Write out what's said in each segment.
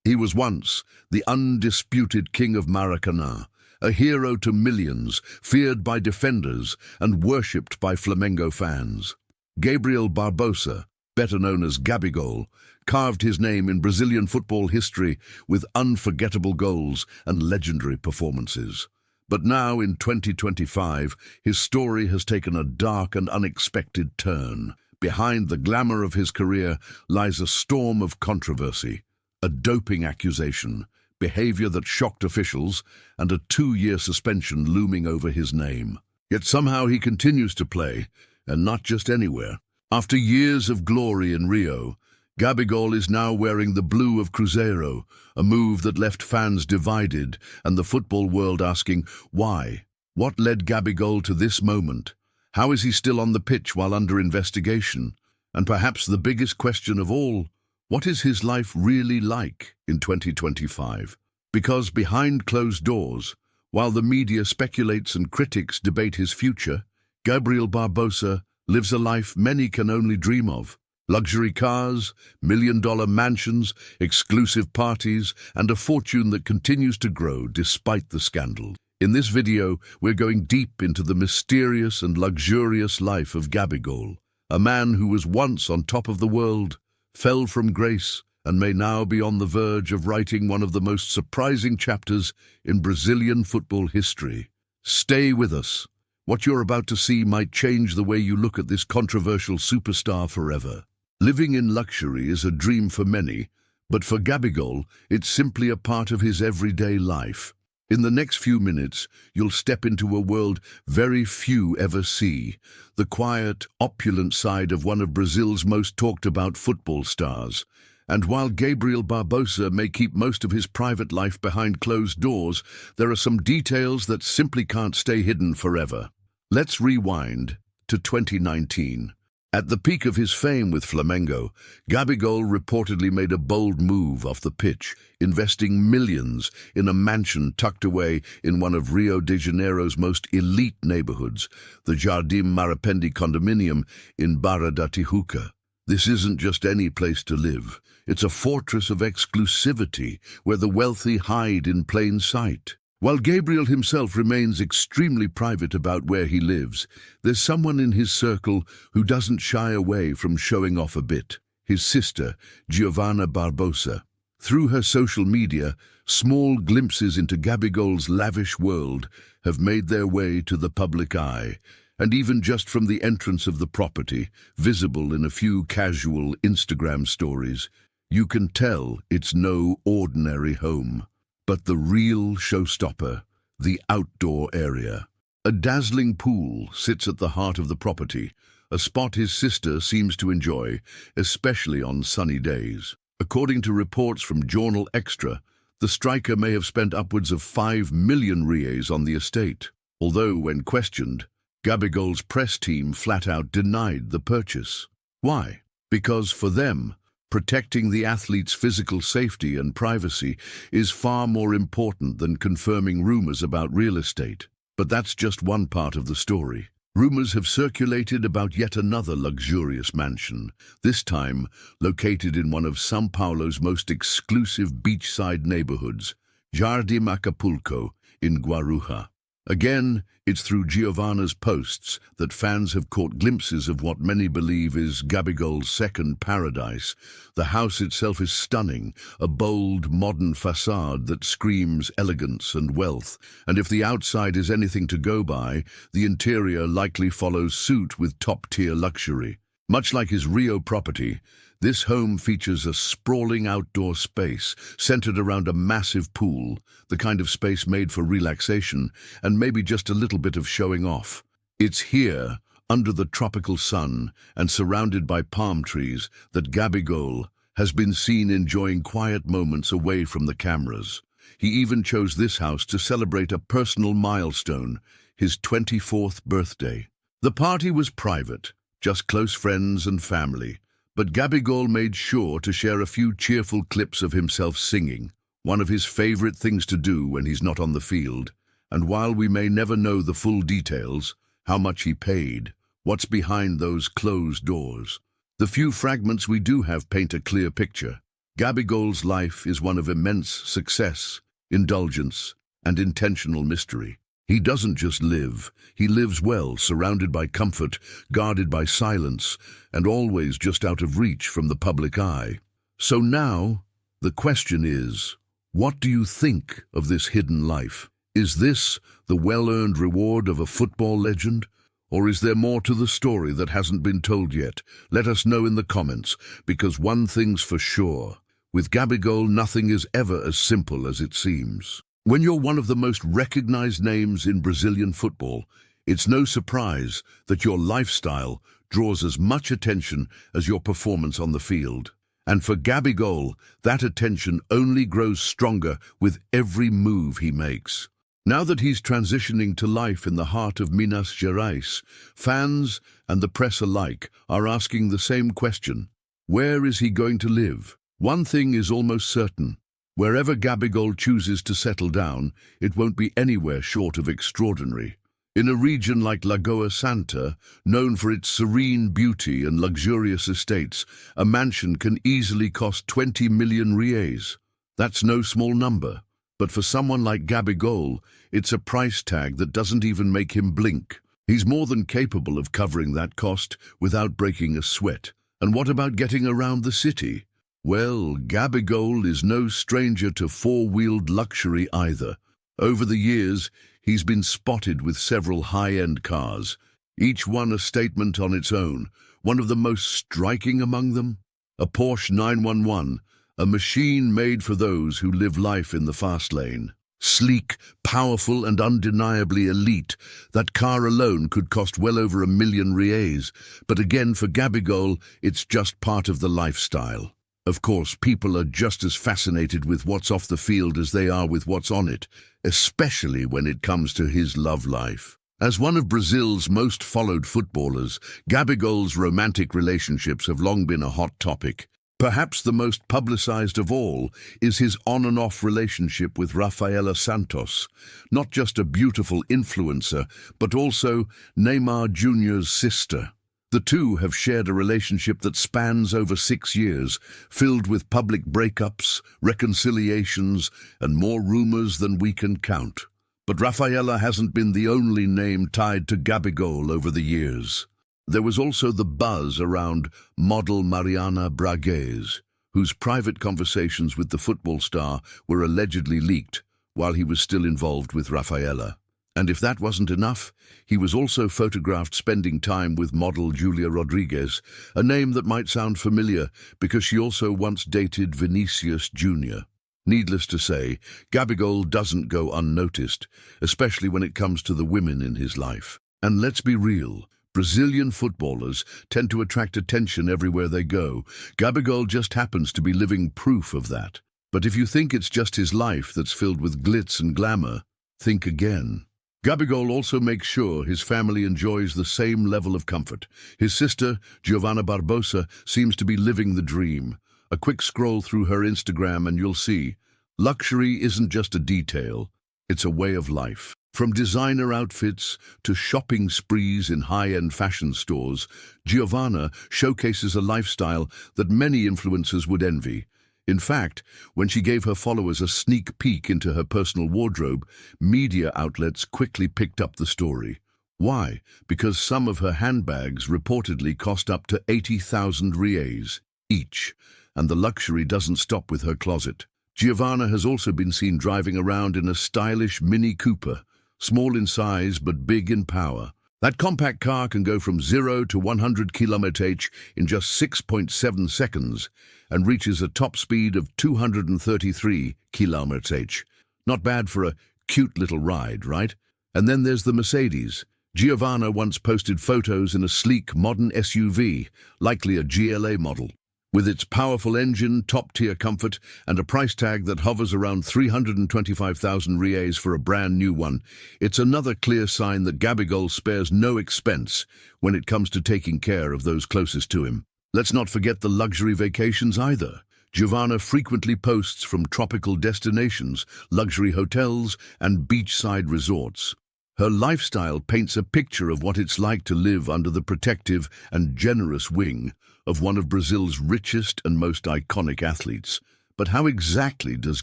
He was once the undisputed king of Maracanã, a hero to millions, feared by defenders and worshipped by Flamengo fans. Gabriel Barbosa, better known as Gabigol, carved his name in Brazilian football history with unforgettable goals and legendary performances. But now, in 2025, his story has taken a dark and unexpected turn. Behind the glamour of his career lies a storm of controversy, a doping accusation, behavior that shocked officials, and a 2-year suspension looming over his name. Yet somehow he continues to play, and not just anywhere. After years of glory in Rio, Gabigol is now wearing the blue of Cruzeiro, a move that left fans divided and the football world asking, why? What led Gabigol to this moment? How is he still on the pitch while under investigation? And perhaps the biggest question of all, what is his life really like in 2025? Because behind closed doors, while the media speculates and critics debate his future, Gabriel Barbosa lives a life many can only dream of. Luxury cars, million-dollar mansions, exclusive parties, and a fortune that continues to grow despite the scandal. In this video, we're going deep into the mysterious and luxurious life of Gabigol, a man who was once on top of the world, fell from grace, and may now be on the verge of writing one of the most surprising chapters in Brazilian football history. Stay with us. What you're about to see might change the way you look at this controversial superstar forever. Living in luxury is a dream for many, but for Gabigol, it's simply a part of his everyday life. In the next few minutes, you'll step into a world very few ever see, the quiet, opulent side of one of Brazil's most talked-about football stars. And while Gabriel Barbosa may keep most of his private life behind closed doors, there are some details that simply can't stay hidden forever. Let's rewind to 2019. At the peak of his fame with Flamengo, Gabigol reportedly made a bold move off the pitch, investing millions in a mansion tucked away in one of Rio de Janeiro's most elite neighborhoods, the Jardim Marapendi condominium in Barra da Tijuca. This isn't just any place to live. It's a fortress of exclusivity where the wealthy hide in plain sight. While Gabriel himself remains extremely private about where he lives, there's someone in his circle who doesn't shy away from showing off a bit: his sister, Giovanna Barbosa. Through her social media, small glimpses into Gabigol's lavish world have made their way to the public eye, and even just from the entrance of the property, visible in a few casual Instagram stories, you can tell it's no ordinary home. But the real showstopper, the outdoor area. A dazzling pool sits at the heart of the property, a spot his sister seems to enjoy, especially on sunny days. According to reports from Jornal Extra, the striker may have spent upwards of 5 million reais on the estate, although when questioned, Gabigol's press team flat out denied the purchase. Why? Because for them, protecting the athlete's physical safety and privacy is far more important than confirming rumors about real estate. But that's just one part of the story. Rumors have circulated about yet another luxurious mansion, this time located in one of São Paulo's most exclusive beachside neighborhoods, Jardim Acapulco in Guarujá. Again, it's through Giovanna's posts that fans have caught glimpses of what many believe is Gabigol's second paradise. The house itself is stunning, a bold, modern facade that screams elegance and wealth. And if the outside is anything to go by, the interior likely follows suit with top-tier luxury. Much like his Rio property, this home features a sprawling outdoor space centered around a massive pool, the kind of space made for relaxation and maybe just a little bit of showing off. It's here, under the tropical sun and surrounded by palm trees, that Gabigol has been seen enjoying quiet moments away from the cameras. He even chose this house to celebrate a personal milestone, his 24th birthday. The party was private, just close friends and family. But Gabigol made sure to share a few cheerful clips of himself singing, one of his favorite things to do when he's not on the field. And while we may never know the full details, how much he paid, what's behind those closed doors, the few fragments we do have paint a clear picture. Gabigol's life is one of immense success, indulgence, and intentional mystery. He doesn't just live, he lives well, surrounded by comfort, guarded by silence, and always just out of reach from the public eye. So now, the question is, what do you think of this hidden life? Is this the well-earned reward of a football legend? Or is there more to the story that hasn't been told yet? Let us know in the comments, because one thing's for sure. With Gabigol, nothing is ever as simple as it seems. When you're one of the most recognized names in Brazilian football, it's no surprise that your lifestyle draws as much attention as your performance on the field. And for Gabigol, that attention only grows stronger with every move he makes. Now that he's transitioning to life in the heart of Minas Gerais, fans and the press alike are asking the same question. Where is he going to live? One thing is almost certain. Wherever Gabigol chooses to settle down, it won't be anywhere short of extraordinary. In a region like Lagoa Santa, known for its serene beauty and luxurious estates, a mansion can easily cost 20 million reais. That's no small number. But for someone like Gabigol, it's a price tag that doesn't even make him blink. He's more than capable of covering that cost without breaking a sweat. And what about getting around the city? Well, Gabigol is no stranger to four-wheeled luxury either. Over the years, he's been spotted with several high-end cars, each one a statement on its own. One of the most striking among them? A Porsche 911. A machine made for those who live life in the fast lane. Sleek, powerful, and undeniably elite, that car alone could cost well over 1 million reais. But again, for Gabigol, it's just part of the lifestyle. Of course, people are just as fascinated with what's off the field as they are with what's on it, especially when it comes to his love life. As one of Brazil's most followed footballers, Gabigol's romantic relationships have long been a hot topic. Perhaps the most publicized of all is his on and off relationship with Rafaela Santos, not just a beautiful influencer, but also Neymar Jr.'s sister. The two have shared a relationship that spans over 6 years, filled with public breakups, reconciliations, and more rumors than we can count. But Rafaela hasn't been the only name tied to Gabigol over the years. There was also the buzz around model Mariana Braguez, whose private conversations with the football star were allegedly leaked while he was still involved with Rafaela. And if that wasn't enough, he was also photographed spending time with model Julia Rodriguez, a name that might sound familiar because she also once dated Vinicius Jr. Needless to say, Gabigol doesn't go unnoticed, especially when it comes to the women in his life. And let's be real, Brazilian footballers tend to attract attention everywhere they go. Gabigol just happens to be living proof of that. But if you think it's just his life that's filled with glitz and glamour, think again. Gabigol also makes sure his family enjoys the same level of comfort. His sister, Gabriel Barbosa, seems to be living the dream. A quick scroll through her Instagram and you'll see, luxury isn't just a detail, it's a way of life. From designer outfits to shopping sprees in high-end fashion stores, Giovanna showcases a lifestyle that many influencers would envy. In fact, when she gave her followers a sneak peek into her personal wardrobe, media outlets quickly picked up the story. Why? Because some of her handbags reportedly cost up to 80,000 reais each, and the luxury doesn't stop with her closet. Giovanna has also been seen driving around in a stylish Mini Cooper, small in size but big in power. That compact car can go from 0 to 100 km/h in just 6.7 seconds and reaches a top speed of 233 km/h. Not bad for a cute little ride, right? And then there's the Mercedes. Giovanna once posted photos in a sleek, modern SUV, likely a GLA model. With its powerful engine, top-tier comfort, and a price tag that hovers around 325,000 reais for a brand new one, it's another clear sign that Gabigol spares no expense when it comes to taking care of those closest to him. Let's not forget the luxury vacations either. Giovanna frequently posts from tropical destinations, luxury hotels, and beachside resorts. Her lifestyle paints a picture of what it's like to live under the protective and generous wing of one of Brazil's richest and most iconic athletes. But how exactly does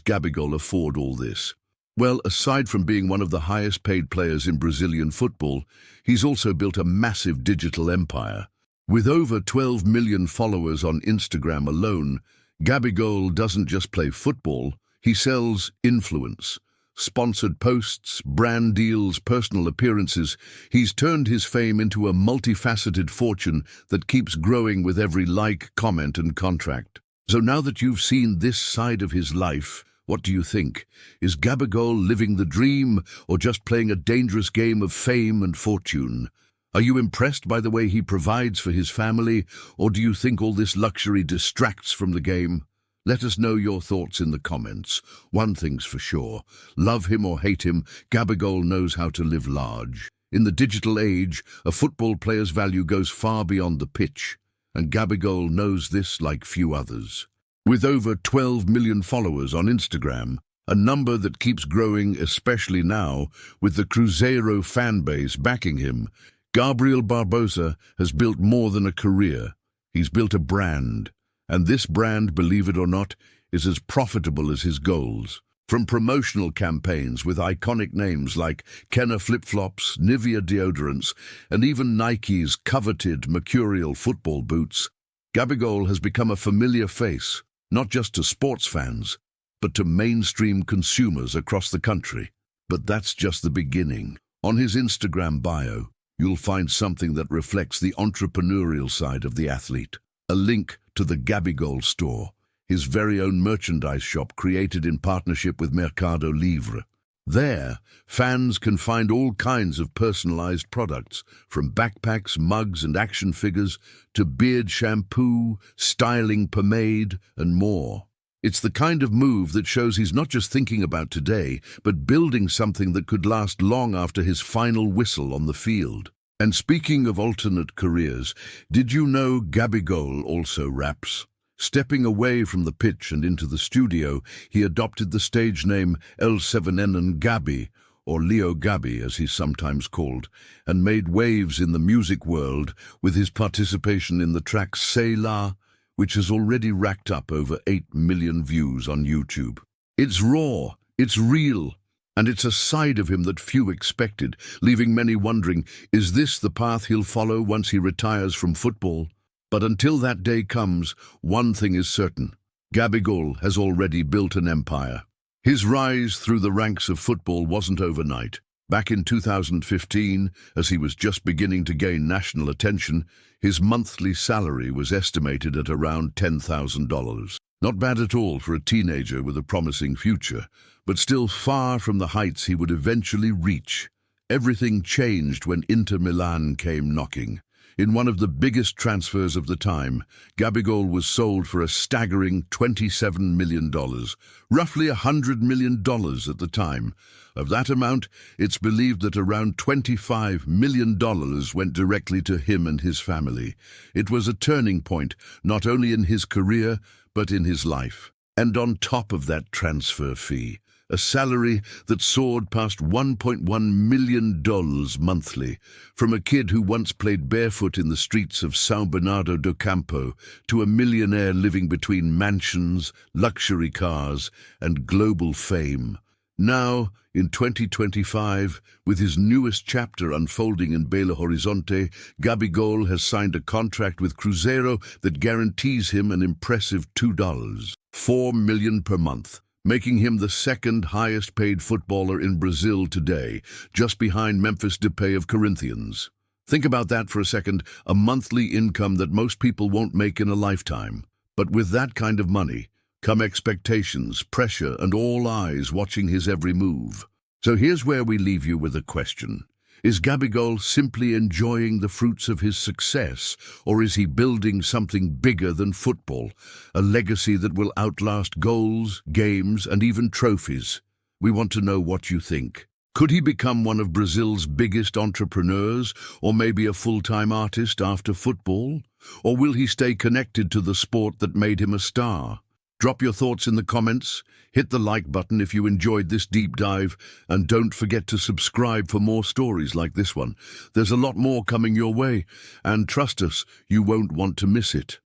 Gabigol afford all this? Well, aside from being one of the highest paid players in Brazilian football, he's also built a massive digital empire. With over 12 million followers on Instagram alone, Gabigol doesn't just play football, he sells influence. Sponsored posts, brand deals, personal appearances. He's turned his fame into a multifaceted fortune that keeps growing with every like, comment, and contract. So now that you've seen this side of his life, what do you think? Is Gabigol living the dream or just playing a dangerous game of fame and fortune? Are you impressed by the way he provides for his family, or do you think all this luxury distracts from the game? Let us know your thoughts in the comments. One thing's for sure, love him or hate him, Gabigol knows how to live large. In the digital age, a football player's value goes far beyond the pitch, and Gabigol knows this like few others. With over 12 million followers on Instagram, a number that keeps growing especially now with the Cruzeiro fan base backing him, Gabriel Barbosa has built more than a career. He's built a brand, and this brand, believe it or not, is as profitable as his goals. From promotional campaigns with iconic names like Kenner flip-flops, Nivea deodorants, and even Nike's coveted mercurial football boots, Gabigol has become a familiar face, not just to sports fans, but to mainstream consumers across the country. But that's just the beginning. On his Instagram bio, you'll find something that reflects the entrepreneurial side of the athlete. A link to the Gabigol store, his very own merchandise shop created in partnership with Mercado Livre. There, fans can find all kinds of personalized products, from backpacks, mugs, and action figures to beard shampoo, styling pomade, and more. It's the kind of move that shows he's not just thinking about today, but building something that could last long after his final whistle on the field. And speaking of alternate careers, did you know Gabigol also raps? Stepping away from the pitch and into the studio, he adopted the stage name L7N Gabi, or Leo Gabi as he's sometimes called, and made waves in the music world with his participation in the track C'est La, which has already racked up over 8 million views on YouTube. It's raw, it's real, and it's a side of him that few expected, leaving many wondering, is this the path he'll follow once he retires from football? But until that day comes, one thing is certain. Gabigol has already built an empire. His rise through the ranks of football wasn't overnight. Back in 2015, as he was just beginning to gain national attention, his monthly salary was estimated at around $10,000. Not bad at all for a teenager with a promising future, but still far from the heights he would eventually reach. Everything changed when Inter Milan came knocking. In one of the biggest transfers of the time, Gabigol was sold for a staggering $27 million, roughly $100 million at the time. Of that amount, it's believed that around $25 million went directly to him and his family. It was a turning point, not only in his career, but in his life. And on top of that transfer fee, a salary that soared past $1.1 million monthly, from a kid who once played barefoot in the streets of São Bernardo do Campo to a millionaire living between mansions, luxury cars, and global fame. Now, in 2025, with his newest chapter unfolding in Belo Horizonte, Gabigol has signed a contract with Cruzeiro that guarantees him an impressive $4 million per month, making him the second highest paid footballer in Brazil today, just behind Memphis Depay of Corinthians. Think about that for a second, a monthly income that most people won't make in a lifetime. But with that kind of money come expectations, pressure, and all eyes watching his every move. So here's where we leave you with a question. Is Gabigol simply enjoying the fruits of his success, or is he building something bigger than football, a legacy that will outlast goals, games, and even trophies? We want to know what you think. Could he become one of Brazil's biggest entrepreneurs, or maybe a full-time artist after football? Or will he stay connected to the sport that made him a star? Drop your thoughts in the comments, hit the like button if you enjoyed this deep dive, and don't forget to subscribe for more stories like this one. There's a lot more coming your way, and trust us, you won't want to miss it.